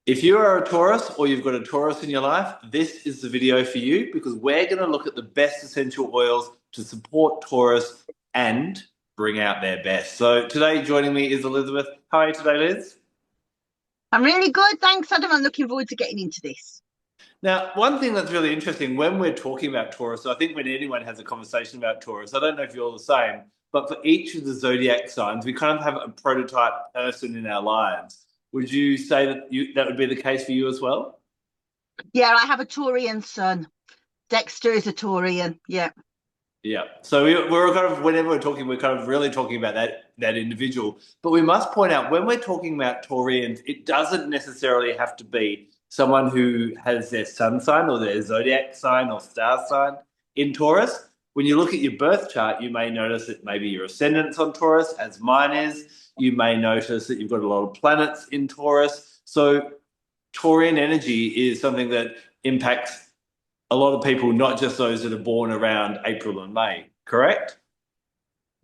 If you are a Taurus or you've got a Taurus in your life, this is the video for you because we're going to look at the best essential oils to support Taurus and bring out their best. So today joining me is Elizabeth. How are you today, Liz? I'm really good, thanks, Adam. I'm looking forward to getting into this. Now, one thing that's really interesting when we're talking about Taurus, I think when anyone has a conversation about Taurus, I don't know if you're the same, but for each of the zodiac signs, we kind of have a prototype person in our lives. Would you say that would be the case for you as well? Yeah, I have a Taurian son. Dexter is a Taurian. Yeah. Yeah. So we're kind of whenever we're talking, we're kind of really talking about that individual. But we must point out when we're talking about Taurians, it doesn't necessarily have to be someone who has their sun sign or their zodiac sign or star sign in Taurus. When you look at your birth chart, you may notice that maybe your ascendant's on Taurus, as mine is. You may notice that you've got a lot of planets in Taurus. So Taurian energy is something that impacts a lot of people, not just those that are born around April and May, correct?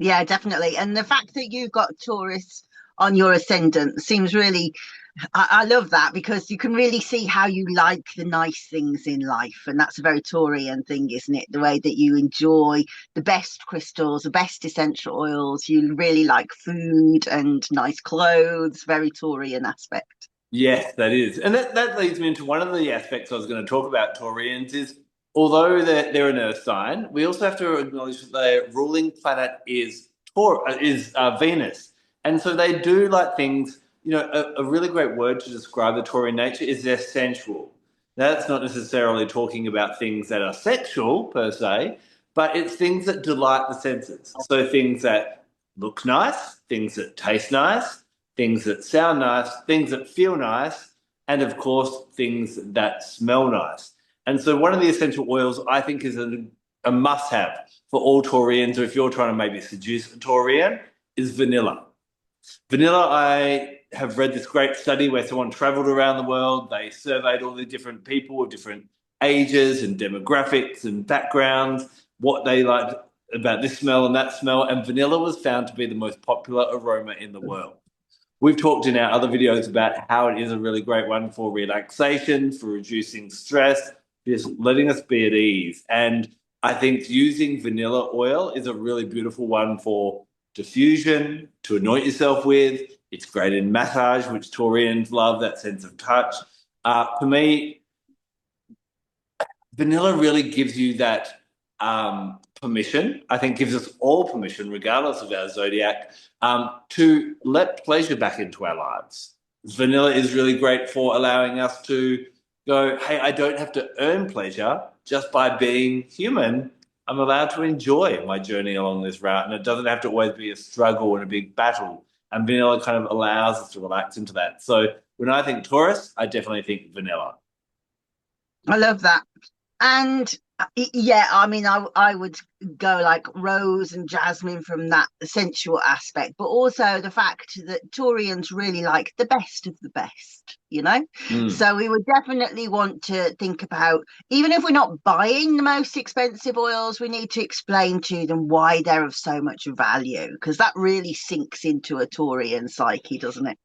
Yeah, definitely. And the fact that you've got Taurus on your ascendant seems really, I love that because you can really see how you like the nice things in life. And that's a very Taurian thing, isn't it? The way that you enjoy the best crystals, the best essential oils. You really like food and nice clothes, very Taurian aspect. Yes, that is. And that leads me into one of the aspects I was going to talk about Taurians is although they're an earth sign, we also have to acknowledge that their ruling planet is Venus. And so they do like things, a really great word to describe the Taurian nature is they're sensual. Now, that's not necessarily talking about things that are sexual per se, but it's things that delight the senses. So things that look nice, things that taste nice, things that sound nice, things that feel nice, and of course, things that smell nice. And so, one of the essential oils I think is a must have for all Taurians, or if you're trying to maybe seduce a Taurian, is vanilla. Vanilla, I have read this great study where someone traveled around the world. They surveyed all the different people of different ages and demographics and backgrounds, what they liked about this smell and that smell. And vanilla was found to be the most popular aroma in the world. We've talked in our other videos about how it is a really great one for relaxation, for reducing stress, just letting us be at ease. And I think using vanilla oil is a really beautiful one for diffusion, to anoint yourself with. It's great in massage, which Taurians love, that sense of touch. For me, vanilla really gives you that permission, I think gives us all permission, regardless of our zodiac, to let pleasure back into our lives. Vanilla is really great for allowing us to go, hey, I don't have to earn pleasure just by being human. I'm allowed to enjoy my journey along this route, and it doesn't have to always be a struggle and a big battle. And vanilla kind of allows us to relax into that. So when I think Taurus, I definitely think vanilla. I love that. And yeah, I mean, I would go like rose and jasmine from that sensual aspect, but also the fact that Taurians really like the best of the best, you know? Mm. So we would definitely want to think about, even if we're not buying the most expensive oils, we need to explain to them why they're of so much value, because that really sinks into a Taurian psyche, doesn't it?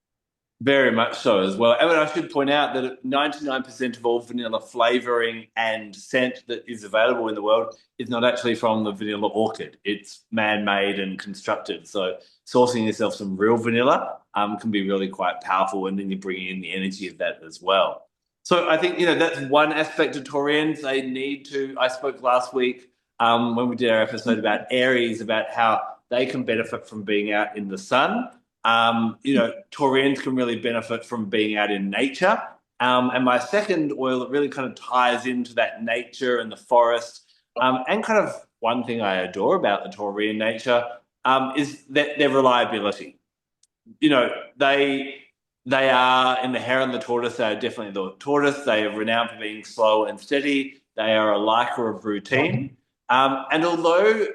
Very much so as well. And I should point out that 99% of all vanilla flavoring and scent that is available in the world is not actually from the vanilla orchid. It's man-made and constructed. So sourcing yourself some real vanilla can be really quite powerful, and then you're bringing in the energy of that as well. So I think, that's one aspect of Taurians. They need to, I spoke last week when we did our episode about Aries, about how they can benefit from being out in the sun. Taurians can really benefit from being out in nature. And my second oil that really kind of ties into that nature and the forest, and kind of one thing I adore about the Taurian nature, is that their reliability. You know, they are in the hare and the tortoise. They are definitely the tortoise. They are renowned for being slow and steady. They are a liker of routine. And although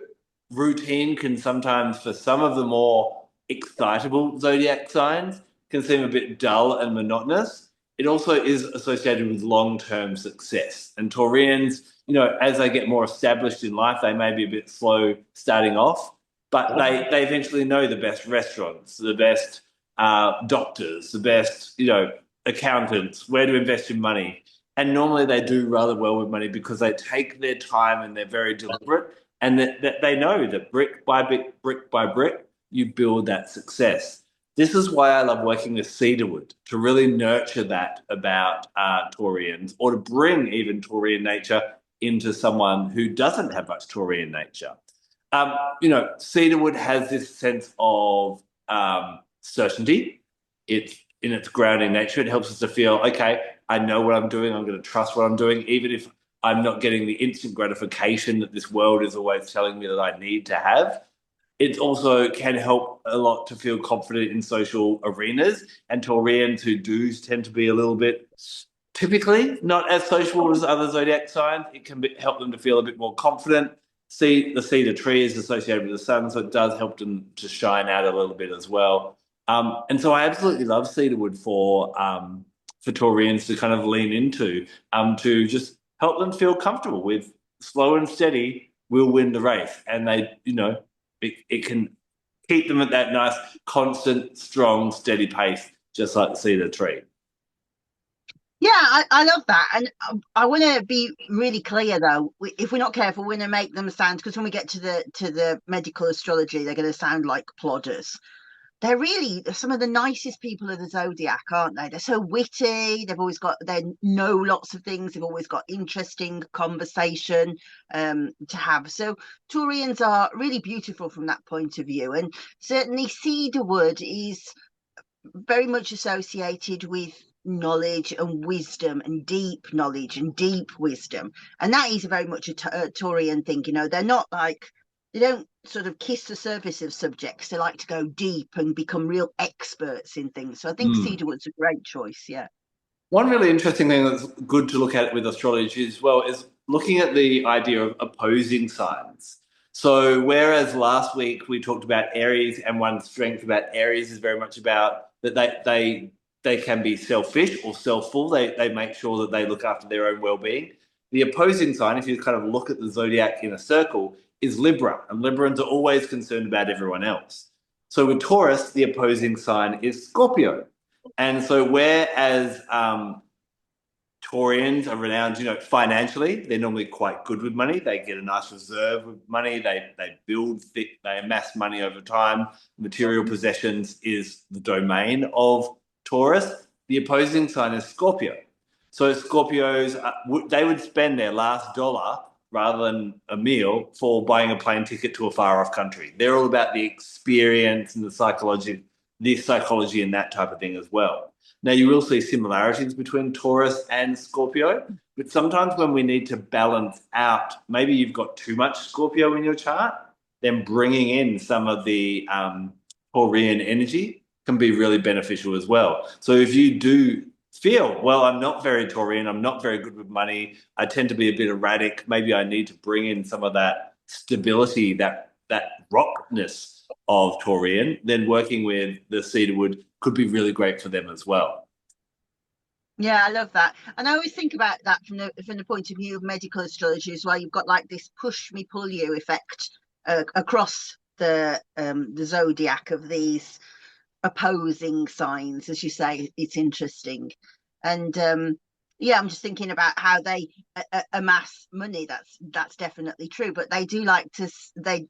routine can sometimes, for some of the more excitable zodiac signs, can seem a bit dull and monotonous, it also is associated with long-term success. And Taurians, as they get more established in life, they may be a bit slow starting off, but they eventually know the best restaurants, the best doctors, the best, accountants, where to invest your money. And normally they do rather well with money because they take their time and they're very deliberate, and that they know that brick by brick, you build that success. This is why I love working with Cedarwood, to really nurture that about Taurians, or to bring even Taurian nature into someone who doesn't have much Taurian nature. Cedarwood has this sense of certainty. It's in its grounding nature. It helps us to feel, okay, I know what I'm doing. I'm going to trust what I'm doing, even if I'm not getting the instant gratification that this world is always telling me that I need to have. It also can help a lot to feel confident in social arenas. And Taurians who do tend to be a little bit typically not as sociable as other zodiac signs, it can help them to feel a bit more confident. See, the cedar tree is associated with the sun, so it does help them to shine out a little bit as well. And so I absolutely love cedarwood for Taurians to kind of lean into, to just help them feel comfortable with slow and steady will win the race. And it can keep them at that nice, constant, strong, steady pace, just like the cedar tree. Yeah, I love that. And I want to be really clear though, if we're not careful, we're going to make them sound, because when we get to the medical astrology, they're going to sound like plodders. They're really some of the nicest people of the zodiac, aren't they? They're so witty. They know lots of things. They've always got interesting conversation to have. So Taurians are really beautiful from that point of view. And certainly cedarwood is very much associated with knowledge and wisdom, and deep knowledge and deep wisdom. And that is very much a Taurian thing. They're not like, they don't sort of kiss the surface of subjects. They like to go deep and become real experts in things. So I think Mm. cedarwood's a great choice. Yeah. One really interesting thing that's good to look at with astrology as well is looking at the idea of opposing signs. So, whereas last week we talked about Aries, and one strength about Aries is very much about that they can be selfish or selfful. They make sure that they look after their own well-being. The opposing sign, if you kind of look at the zodiac in a circle, is Libra, and Librans are always concerned about everyone else. So with Taurus, the opposing sign is Scorpio. And so whereas Taurians are renowned, financially, they're normally quite good with money. They get a nice reserve with money. They build thick, they amass money over time. Material possessions is the domain of Taurus. The opposing sign is Scorpio. So Scorpios, they would spend their last dollar rather than a meal for buying a plane ticket to a far off country. They're all about the experience and the psychology and that type of thing as well. Now, you will see similarities between Taurus and Scorpio, but sometimes when we need to balance out, maybe you've got too much Scorpio in your chart, then bringing in some of the Taurian energy can be really beneficial as well. So if you do feel, well, I'm not very Taurian, I'm not very good with money, I tend to be a bit erratic, maybe I need to bring in some of that stability, that rockness of Taurian, then working with the cedarwood could be really great for them as well. Yeah, I love that. And I always think about that from the point of view of medical astrology as well. You've got like this push me pull you effect across the zodiac of these opposing signs, as you say. It's interesting. And yeah, I'm just thinking about how they amass money. That's definitely true, but they do like to they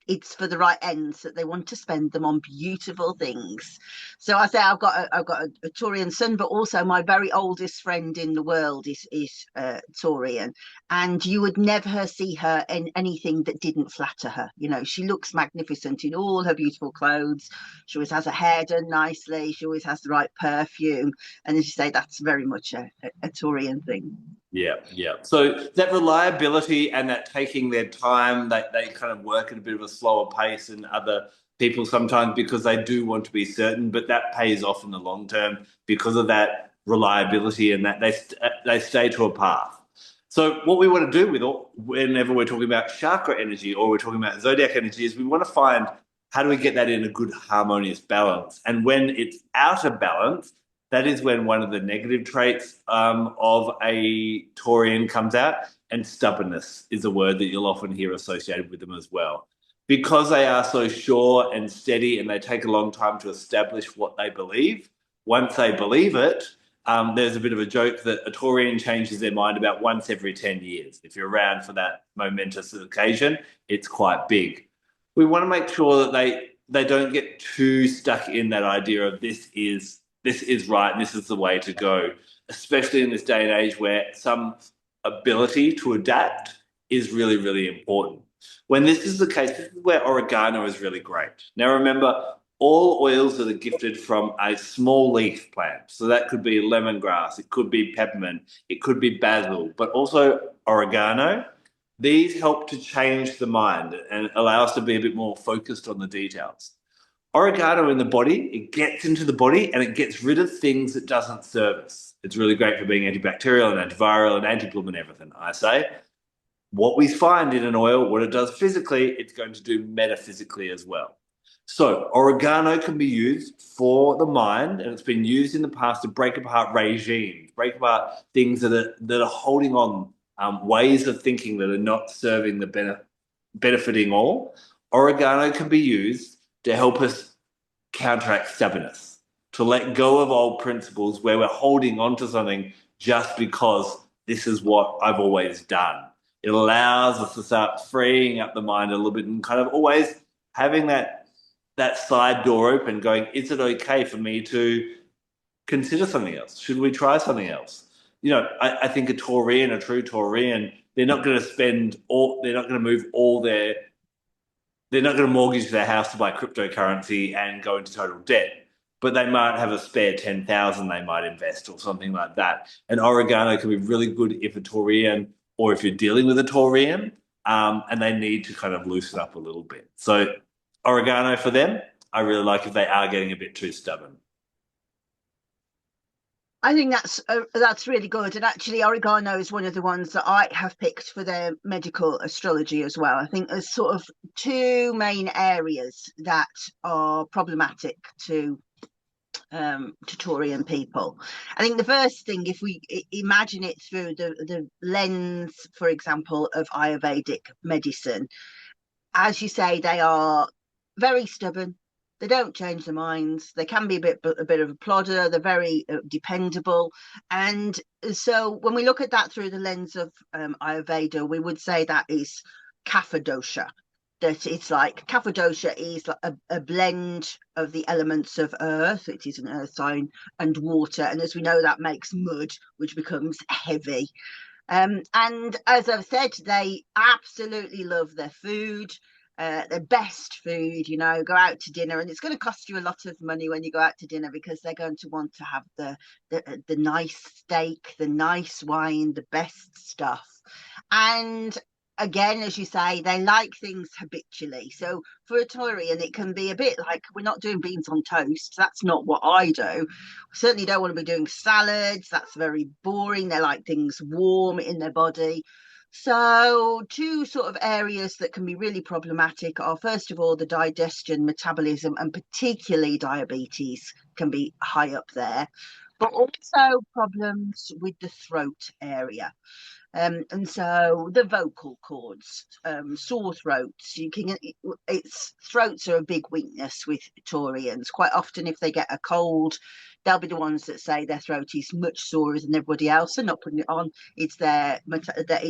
it's for the right ends, that they want to spend them on beautiful things. So I say I've got a Taurian son, but also my very oldest friend in the world is Taurian, and you would never see her in anything that didn't flatter her. She looks magnificent in all her beautiful clothes. She always has her hair done nicely. She always has the right perfume, and as you say, that's very much a Taurian thing. Yeah, yeah. So that reliability and that taking their time, they kind of work at a bit of a slower pace than other people sometimes because they do want to be certain, but that pays off in the long term because of that reliability and that they stay to a path. So what we want to do whenever we're talking about chakra energy or we're talking about zodiac energy is we want to find how do we get that in a good harmonious balance. And when it's out of balance, that is when one of the negative traits of a Taurian comes out, and stubbornness is a word that you'll often hear associated with them as well. Because they are so sure and steady and they take a long time to establish what they believe, once they believe it, There's a bit of a joke that a Taurian changes their mind about once every 10 years. If you're around for that momentous occasion, it's quite big. We want to make sure that they don't get too stuck in that idea of this is right and this is the way to go, especially in this day and age where some ability to adapt is really, really important. When this is the case, this is where oregano is really great. Now, remember, all oils that are gifted from a small leaf plant. So that could be lemongrass, it could be peppermint, it could be basil, but also oregano. These help to change the mind and allow us to be a bit more focused on the details. Oregano in the body, it gets into the body and it gets rid of things it doesn't serve us. It's really great for being antibacterial and antiviral and anti-plum and everything, I say. What we find in an oil, what it does physically, it's going to do metaphysically as well. So, oregano can be used for the mind, and it's been used in the past to break apart regimes, break apart things that are holding on, ways of thinking that are not serving the benefiting all. Oregano can be used to help us counteract stubbornness, to let go of old principles where we're holding on to something just because this is what I've always done. It allows us to start freeing up the mind a little bit and kind of always having that side door open, going, is it okay for me to consider something else? Should we try something else? I think a true Taurean, they're not going to they're not going to mortgage their house to buy cryptocurrency and go into total debt. But they might have a spare 10,000 they might invest or something like that. And oregano can be really good if a Taurean or if you're dealing with a Taurean, and they need to kind of loosen up a little bit. So oregano for them, I really like if they are getting a bit too stubborn. I think that's really good. And actually, oregano is one of the ones that I have picked for their medical astrology as well. I think there's sort of two main areas that are problematic to Taurian people. I think the first thing, if we imagine it through the lens, for example, of Ayurvedic medicine, as you say, they are very stubborn. They don't change their minds. They can be a bit of a plodder. They're very dependable. And so when we look at that through the lens of Ayurveda, we would say that is kapha dosha. That it's like kapha dosha is like a blend of the elements of earth, which is an earth sign, and water. And as we know, that makes mud, which becomes heavy. And as I've said, they absolutely love their food, their best food. Go out to dinner, and it's going to cost you a lot of money when you go out to dinner because they're going to want to have the nice steak, the nice wine, the best stuff. And again, as you say, they like things habitually. So for a Taurian, it can be a bit like, we're not doing beans on toast. That's not what I do. Certainly don't want to be doing salads. That's very boring. They like things warm in their body. So two sort of areas that can be really problematic are, first of all, the digestion, metabolism, and particularly diabetes can be high up there, but also problems with the throat area. And so the vocal cords, sore throats, throats are a big weakness with Taurians. Quite often, if they get a cold, they'll be the ones that say their throat is much sorer than everybody else. They're not putting it on. It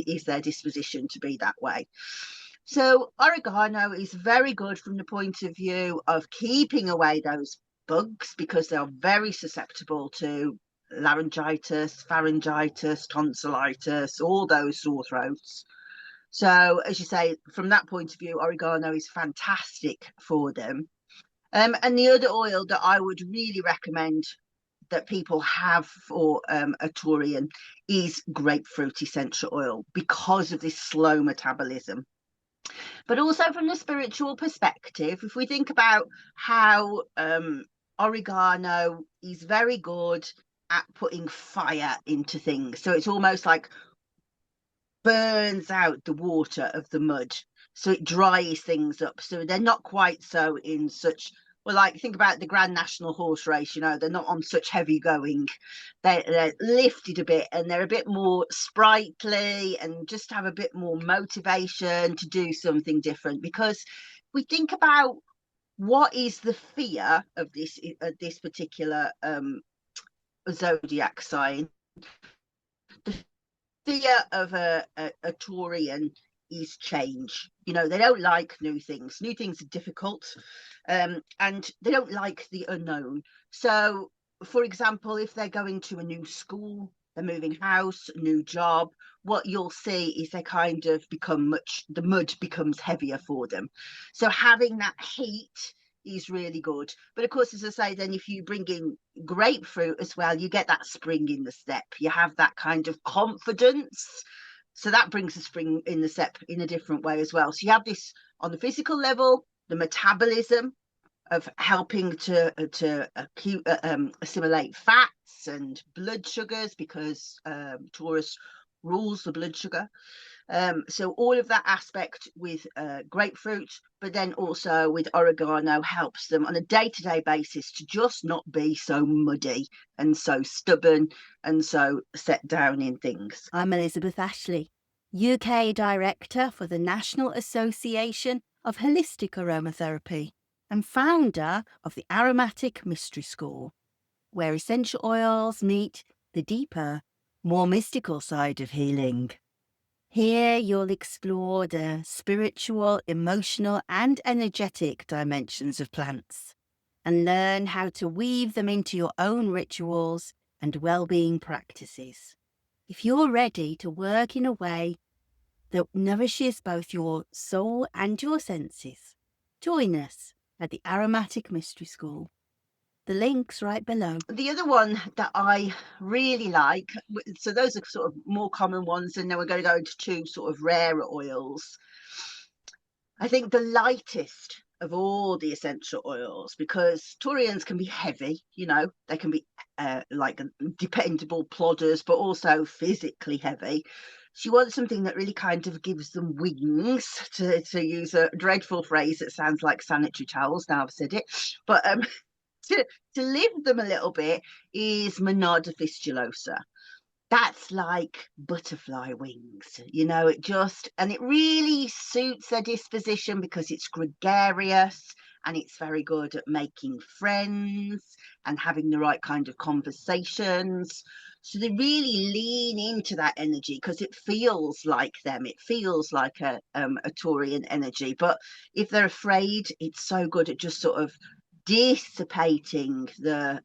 is their disposition to be that way. So oregano is very good from the point of view of keeping away those bugs because they're very susceptible to laryngitis, pharyngitis, tonsillitis, all those sore throats. So, as you say, from that point of view, oregano is fantastic for them. And the other oil that I would really recommend that people have for a Taurian is grapefruit essential oil because of this slow metabolism. But also from the spiritual perspective, if we think about how oregano is very good at putting fire into things. So it's almost like burns out the water of the mud. So it dries things up. So they're not quite so in such, well, like think about the Grand National Horse Race, they're not on such heavy going. They're lifted a bit and they're a bit more sprightly and just have a bit more motivation to do something different. Because we think about what is the fear of this particular zodiac sign. The fear of a Taurian is change. You know, they don't like new things. New things are difficult, and they don't like the unknown. So, for example, if they're going to a new school, they're moving house, new job, what you'll see is they kind of become the mud becomes heavier for them. So having that heat is really good. But of course, as I say, then if you bring in grapefruit as well, you get that spring in the step. You have that kind of confidence. So that brings the spring in the step in a different way as well. So you have this on the physical level, the metabolism of helping to assimilate fats and blood sugars, because Taurus rules the blood sugar. So all of that aspect with grapefruit, but then also with oregano helps them on a day-to-day basis to just not be so muddy and so stubborn and so set down in things. I'm Elizabeth Ashley, UK Director for the National Association of Holistic Aromatherapy and founder of the Aromatic Mystery School, where essential oils meet the deeper, more mystical side of healing. Here you'll explore the spiritual, emotional and energetic dimensions of plants and learn how to weave them into your own rituals and well-being practices. If you're ready to work in a way that nourishes both your soul and your senses, join us at the Aromatic Mystery School. The link's right below. The other one that I really like, so those are sort of more common ones, and then we're going to go into two sort of rarer oils. I think the lightest of all the essential oils, because Taureans can be heavy, you know, they can be like dependable plodders, but also physically heavy. She wants something that really kind of gives them wings, to use a dreadful phrase that sounds like sanitary towels. Now I've said it, but to lift them a little bit is Monarda fistulosa. That's like butterfly wings, you know, and it really suits their disposition because it's gregarious and it's very good at making friends and having the right kind of conversations. So they really lean into that energy because it feels like them. It feels like a Taurian energy. But if they're afraid, it's so good at just sort of dissipating the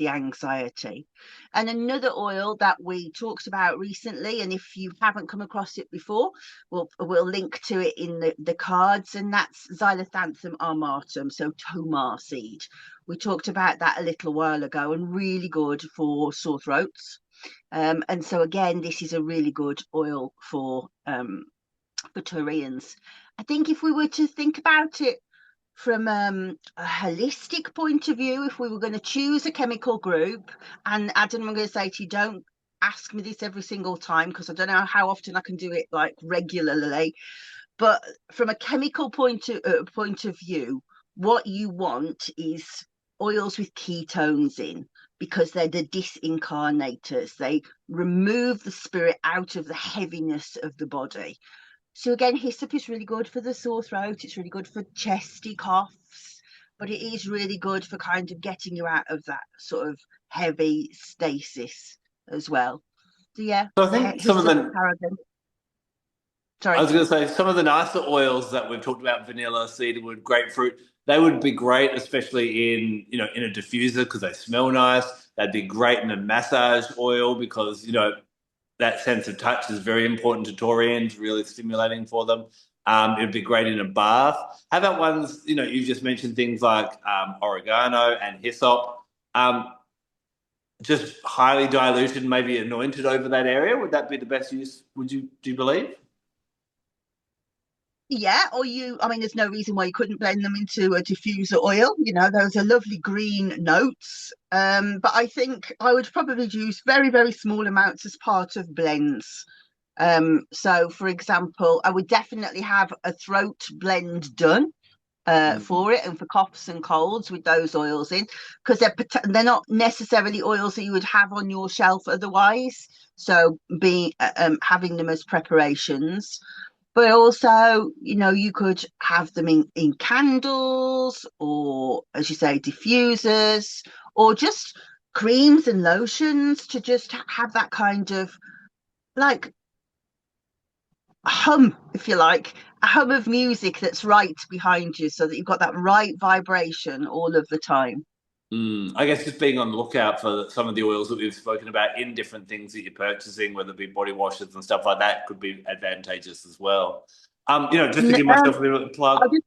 anxiety. And another oil that we talked about recently, and if you haven't come across it before, we'll link to it in the cards, and that's Xylithanthum armatum, so Tomar seed. We talked about that a little while ago, and really good for sore throats. And so again, this is a really good oil for Taurians. I think if we were to think about it from a holistic point of view, if we were going to choose a chemical group, and Adam, I'm going to say to you, don't ask me this every single time because I don't know how often I can do it like regularly, but from a chemical point of view, what you want is oils with ketones in, because they're the disincarnators. They remove the spirit out of the heaviness of the body. So again, hyssop is really good for the sore throat. It's really good for chesty coughs, but it is really good for kind of getting you out of that sort of heavy stasis as well. So yeah, So I think some of hyssop, the tarragon. I Sorry. was going to say some of the nicer oils that we've talked about, vanilla, cedarwood, grapefruit, they would be great, especially in a diffuser because they smell nice. They'd be great in a massage oil because that sense of touch is very important to Taurians, really stimulating for them. It'd be great in a bath. How about ones, you've just mentioned things like oregano and hyssop, just highly diluted, maybe anointed over that area. Would that be the best use? Do you believe? Yeah, I mean, there's no reason why you couldn't blend them into a diffuser oil. You know, those are lovely green notes. But I think I would probably use very, very small amounts as part of blends. So, for example, I would definitely have a throat blend done for it, and for coughs and colds with those oils in, because they're not necessarily oils that you would have on your shelf otherwise. So, having them as preparations. But also, you could have them in candles, or, as you say, diffusers, or just creams and lotions to just have that kind of like hum, if you like, a hum of music that's right behind you, so that you've got that right vibration all of the time. I guess just being on the lookout for some of the oils that we've spoken about in different things that you're purchasing, whether it be body washes and stuff like that, could be advantageous as well. Just to give myself a bit of a plug, I'll just,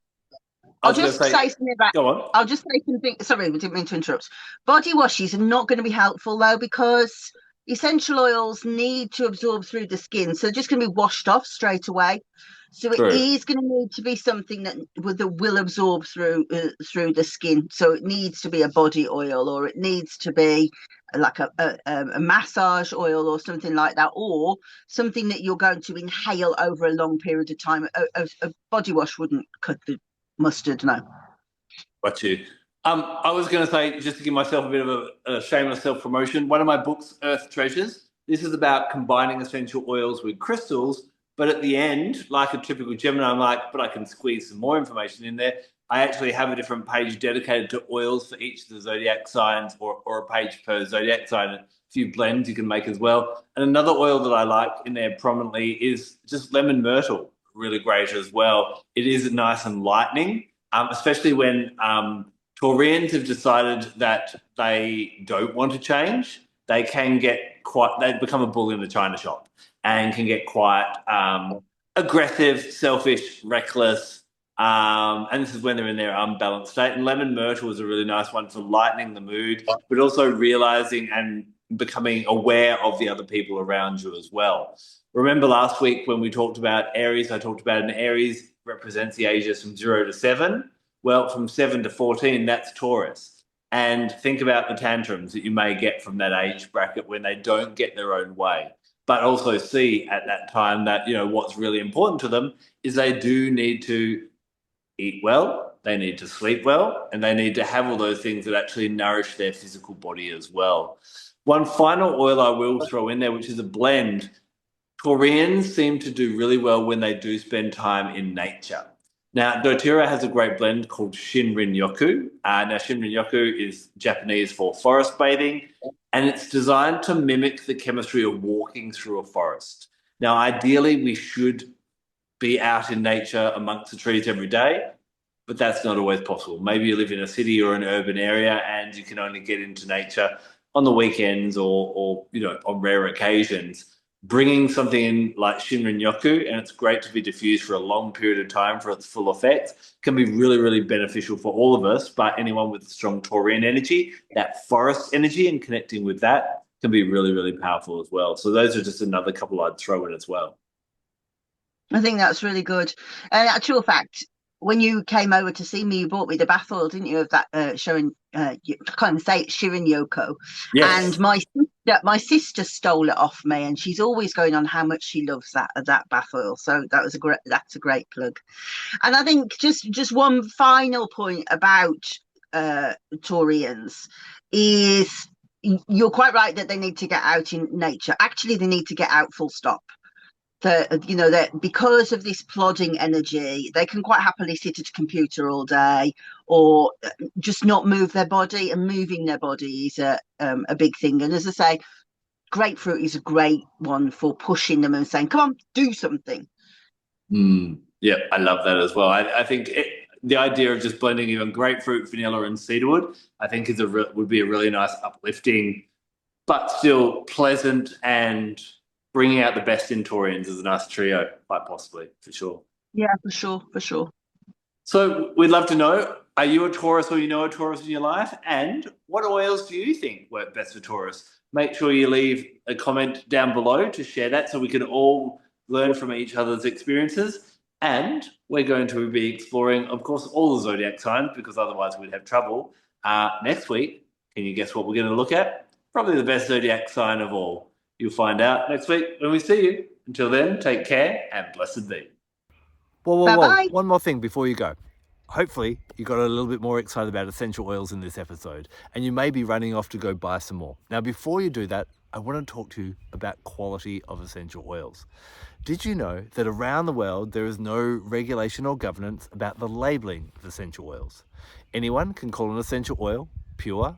I I'll was going to just say, say something about. go on. I'll just say something. Sorry, I didn't mean to interrupt. Body washes are not going to be helpful though, because essential oils need to absorb through the skin, so they're just going to be washed off straight away. So it True. is going to need to be something that will absorb through the skin. So it needs to be a body oil, or it needs to be like a massage oil or something like that, or something that you're going to inhale over a long period of time. A body wash wouldn't cut the mustard, no. Got you. I was going to say, just to give myself a bit of a shameless self-promotion, one of my books, Earth Treasures, this is about combining essential oils with crystals. But at the end, like a typical Gemini, I'm like, but I can squeeze some more information in there. I actually have a different page dedicated to oils for each of the zodiac signs, or a page per zodiac sign. A few blends you can make as well. And another oil that I like in there prominently is just lemon myrtle, really great as well. It is nice and lightening, especially when Taureans have decided that they don't want to change. They become a bull in the china shop and can get quite aggressive, selfish, reckless. And this is when they're in their unbalanced state. And lemon myrtle is a really nice one for lightening the mood, but also realizing and becoming aware of the other people around you as well. Remember last week when we talked about Aries, I talked about an Aries represents the ages from 0 to 7. Well, from 7 to 14, that's Taurus. And think about the tantrums that you may get from that age bracket when they don't get their own way. But also see at that time that, what's really important to them is they do need to eat well, they need to sleep well, and they need to have all those things that actually nourish their physical body as well. One final oil I will throw in there, which is a blend. Taureans seem to do really well when they do spend time in nature. Now, doTERRA has a great blend called Shinrin-yoku. Now, Shinrin-yoku is Japanese for forest bathing, and it's designed to mimic the chemistry of walking through a forest. Now, ideally, we should be out in nature amongst the trees every day, but that's not always possible. Maybe you live in a city or an urban area and you can only get into nature on the weekends or on rare occasions. Bringing something in like Shinrin-yoku, and it's great to be diffused for a long period of time for its full effect, can be really, really beneficial for all of us. But anyone with strong Taurean energy, that forest energy and connecting with that can be really, really powerful as well. So those are just another couple I'd throw in as well. I think that's really good. And actual fact, when you came over to see me, you bought me the bath oil, didn't you? Of that showing, you can't say it's Shirin-yoku. Yes. And my sister stole it off me, and she's always going on how much she loves that bath oil. So that's a great plug. And I think just one final point about Taurians is you're quite right that they need to get out in nature. Actually, they need to get out full stop. That because of this plodding energy, they can quite happily sit at a computer all day, or just not move their body, and moving their body is a big thing. And as I say, grapefruit is a great one for pushing them and saying, come on, do something. Yeah, I love that as well. I think the idea of just blending even grapefruit, vanilla, and cedarwood, I think would be a really nice uplifting, but still pleasant and bringing out the best in Taurians is a nice trio, quite possibly, for sure. Yeah, for sure. So we'd love to know, are you a Taurus or a Taurus in your life? And what oils do you think work best for Taurus? Make sure you leave a comment down below to share that so we can all learn from each other's experiences. And we're going to be exploring, of course, all the zodiac signs, because otherwise we'd have trouble. Next week, can you guess what we're going to look at? Probably the best zodiac sign of all. You'll find out next week when we see you. Until then, take care and blessed be. Bye-bye. One more thing before you go. Hopefully, you got a little bit more excited about essential oils in this episode, and you may be running off to go buy some more. Now, before you do that, I want to talk to you about quality of essential oils. Did you know that around the world there is no regulation or governance about the labelling of essential oils? Anyone can call an essential oil pure,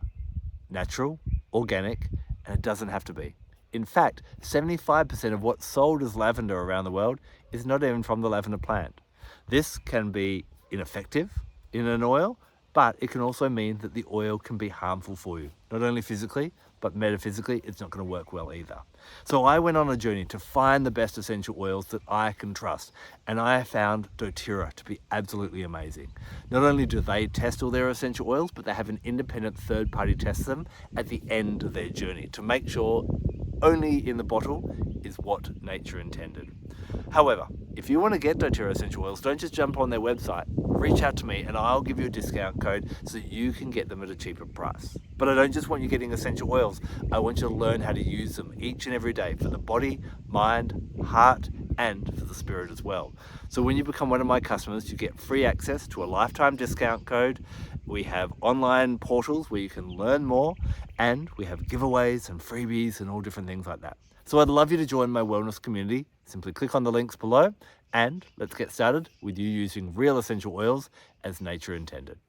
natural, organic, and it doesn't have to be. In fact, 75% of what's sold as lavender around the world is not even from the lavender plant. This can be ineffective in an oil, but it can also mean that the oil can be harmful for you. Not only physically, but metaphysically, it's not going to work well either. So I went on a journey to find the best essential oils that I can trust, and I found doTERRA to be absolutely amazing. Not only do they test all their essential oils, but they have an independent third party test them at the end of their journey to make sure only in the bottle is what nature intended. However, if you want to get doTERRA essential oils, don't just jump on their website. Reach out to me and I'll give you a discount code so you can get them at a cheaper price. But I don't just want you getting essential oils. I want you to learn how to use them each and every day for the body, mind, heart, and for the spirit as well. So when you become one of my customers, you get free access to a lifetime discount code. We have online portals where you can learn more, and we have giveaways and freebies and all different things like that. So I'd love you to join my wellness community. Simply click on the links below and let's get started with you using real essential oils as nature intended.